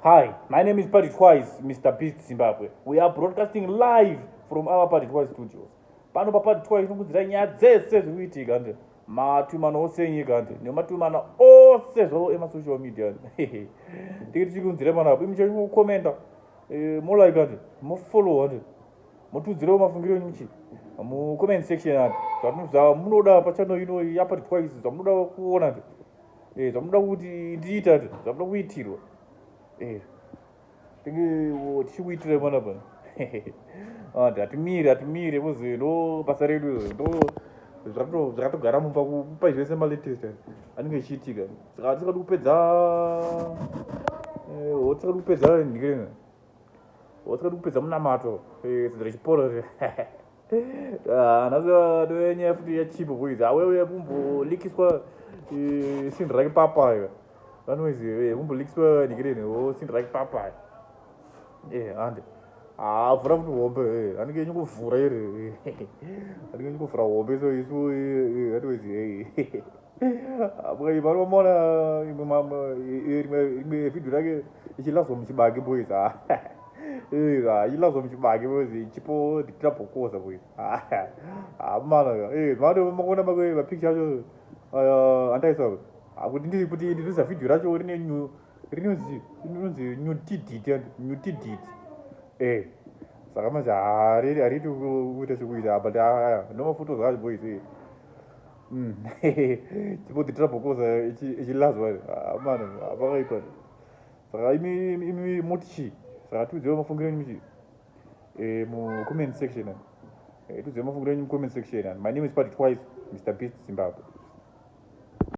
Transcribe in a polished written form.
Hi, my name is Paddy Twice, Mr. Beast Zimbabwe. We are broadcasting live from our Paddy Twice studios. Pano pa Paddy Twice nokudzirai nyaya dzese zviri kuitika nde matumano ose enyika nde nematumano ose zvavo emasocial media nde tikiti tikunzire pana apo imicho kukomenta molike nde mofollowa nde motudzirewo mafungiro enyu muchi mucomment section ati zvamunoda pachannel ino yaPaddy Twice zvamunoda kuona nde zvamunoda kuti ndiita nde zvamunoda kuitirwa tichikuitire mana pana hatimire kuzi ndo basa redu ndo zvakatogara mumba kupa zvese malatest anenge ichiitika saka tisingadi kupedza ndikirena watikadi kupedza munamato dzidzira chiporo nhasi nyaya futi yachipo boys awewe kumbolikiswa sindi rake papaya vanoizi kumbolikiswa ndikirena sindi rake papaya hande vhura futi hombe anenge nyinguvhura iri anenge nyinguvhura hombe so isu hatoizi vanomona imwe vhidhio rake ichilazwa muchibage boys ichilazwa muchibage boys chipo ndikitirabokosa boys mana maona mapicture acho andaisa kuti ndiri kuti ndiriza vhidhio racho rinonzi newtidit saka manje hariti kuita sekuita but nomafotos acho boys chipo ndikitirabokosa ichilazwa mana apakaipa saka imi motichi saka tiudziwe mafungiro enyu muchi mucomment section tiudziwe mafungiro enyu mucomment section. My name is Paddy Twice, Mr. Beast Zimbabwe.